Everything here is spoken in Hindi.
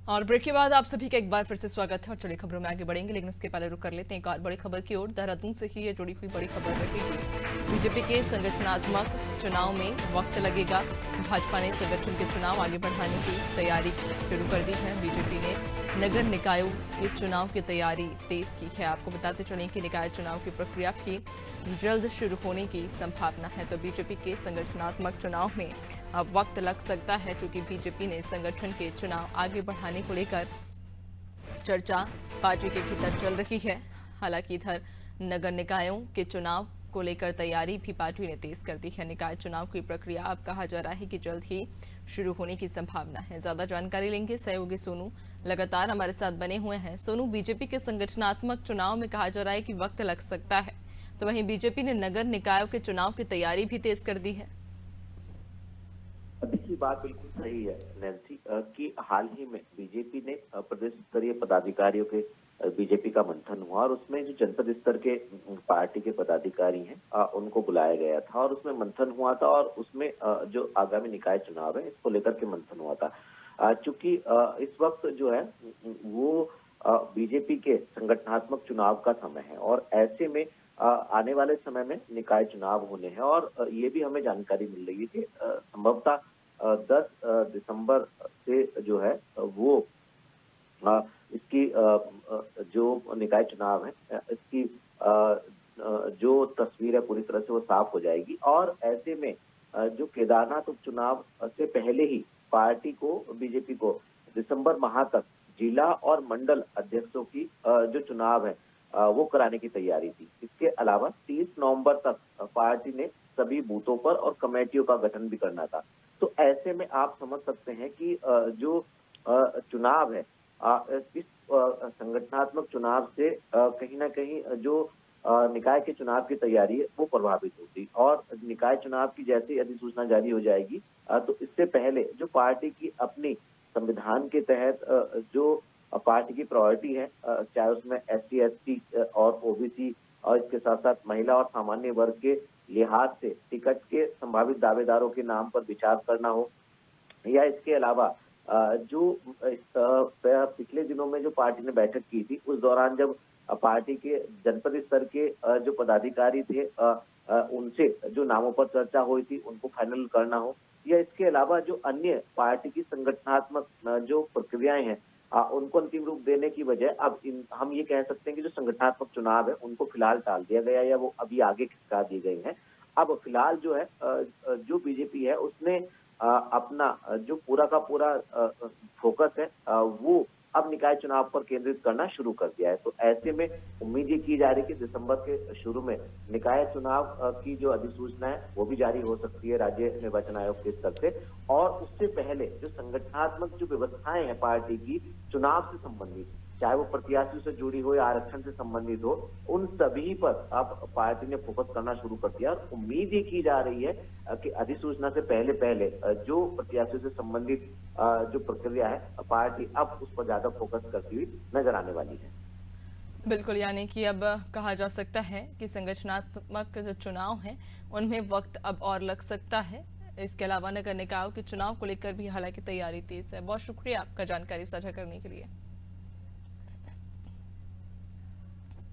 और ब्रेक के बाद आप सभी का एक बार फिर से स्वागत है और चलिए खबरों में आगे बढ़ेंगे, लेकिन उसके पहले रुक कर लेते हैं एक और बड़ी खबर की ओर। देहरादून से ही ये जुड़ी हुई बड़ी खबर रहेगी। बीजेपी के संगठनात्मक चुनाव में वक्त लगेगा। भाजपा ने संगठन के चुनाव आगे बढ़ाने की तैयारी शुरू कर दी है। बीजेपी ने नगर निकायों के चुनाव की तैयारी तेज की है। आपको बताते चलें कि निकाय चुनाव की प्रक्रिया की जल्द शुरू होने की संभावना है। तो बीजेपी के संगठनात्मक चुनाव में अब वक्त लग सकता है, क्योंकि बीजेपी ने संगठन के चुनाव आगे बढ़ाने को लेकर चर्चा पार्टी के भीतर चल रही है। हालांकि इधर नगर निकायों के चुनाव को लेकर तैयारी भी पार्टी ने तेज कर दी है। निकाय चुनाव की प्रक्रिया अब कहा जा रहा है कि जल्द ही शुरू होने की संभावना है। ज्यादा जानकारी लेंगे सहयोगी सोनू लगातार हमारे साथ बने हुए हैं। सोनू, बीजेपी के संगठनात्मक चुनाव में कहा जा रहा है कि वक्त लग सकता है, तो वहीं बीजेपी ने नगर निकायों के चुनाव की तैयारी भी तेज कर दी है। देखिए, बात बिल्कुल सही है नैन्सी कि हाल ही में बीजेपी ने प्रदेश स्तरीय पदाधिकारियों के बीजेपी का मंथन हुआ और उसमें जो जनपद स्तर के पार्टी के पदाधिकारी हैं उनको बुलाया गया था और उसमें मंथन हुआ था और उसमें जो आगामी निकाय चुनाव है इसको लेकर के मंथन हुआ था। चूंकि इस वक्त जो है वो बीजेपी के संगठनात्मक चुनाव का समय है और ऐसे में आने वाले समय में निकाय चुनाव होने हैं और ये भी हमें जानकारी मिल रही है कि संभवतः 10 दिसंबर से जो है वो इसकी जो निकाय चुनाव है इसकी जो तस्वीर है पूरी तरह से वो साफ हो जाएगी और ऐसे में जो केदारनाथ उपचुनाव से पहले ही पार्टी को बीजेपी को दिसंबर माह तक जिला और मंडल अध्यक्षों की जो चुनाव है वो कराने की तैयारी थी। इसके अलावा 30 नवंबर तक पार्टी ने सभी बूथों पर और कमेटियों का गठन भी करना था। तो ऐसे में आप समझ सकते हैं कि जो चुनाव है इस संगठनात्मक चुनाव से कहीं ना कहीं जो निकाय के चुनाव की तैयारी है वो प्रभावित होगी और निकाय चुनाव की जैसे ही अधिसूचना जारी हो जाएगी तो इससे पहले जो पार्टी की अपनी संविधान के तहत जो पार्टी की प्रायोरिटी है चाहे उसमें SC ST और OBC और इसके साथ साथ महिला और सामान्य वर्ग के लिहाज से टिकट के संभावित दावेदारों के नाम पर विचार करना हो या इसके अलावा जो पिछले दिनों में जो पार्टी ने बैठक की थी उस दौरान जब पार्टी के जनपद स्तर के जो पदाधिकारी थे उनसे जो नामों पर चर्चा हुई थी उनको फाइनल करना हो या इसके अलावा जो अन्य पार्टी की संगठनात्मक जो प्रक्रियाएं हैं उनको अंतिम रूप देने की बजाय अब हम ये कह सकते हैं कि जो संगठनात्मक चुनाव है उनको फिलहाल टाल दिया गया या वो अभी आगे खिसका दिए गए हैं। अब फिलहाल जो है जो बीजेपी है उसने अपना जो पूरा का पूरा फोकस है वो अब निकाय चुनाव पर केंद्रित करना शुरू कर दिया है। तो ऐसे में उम्मीद ये की जा रही है कि दिसंबर के शुरू में निकाय चुनाव की जो अधिसूचना है वो भी जारी हो सकती है राज्य निर्वाचन आयोग के स्तर से और उससे पहले जो संगठनात्मक जो व्यवस्थाएं हैं पार्टी की चुनाव से संबंधित, चाहे वो प्रत्याशियों से जुड़ी हो या आरक्षण से संबंधित हो, उन सभी पर अब पार्टी ने फोकस करना शुरू कर दिया और उम्मीद ये की जा रही है कि अधिसूचना से पहले पहले जो प्रत्याशियों से संबंधित जो प्रक्रिया है पार्टी अब उस पर ज्यादा फोकस करती हुई नजर आने वाली है। बिल्कुल, यानी कि अब कहा जा सकता है कि संगठनात्मक जो चुनाव हैं उनमें वक्त अब और लग सकता है। इसके अलावा नगर निकायों के चुनाव को लेकर भी हालांकि तैयारी तेज है। बहुत शुक्रिया आपका जानकारी साझा करने के लिए।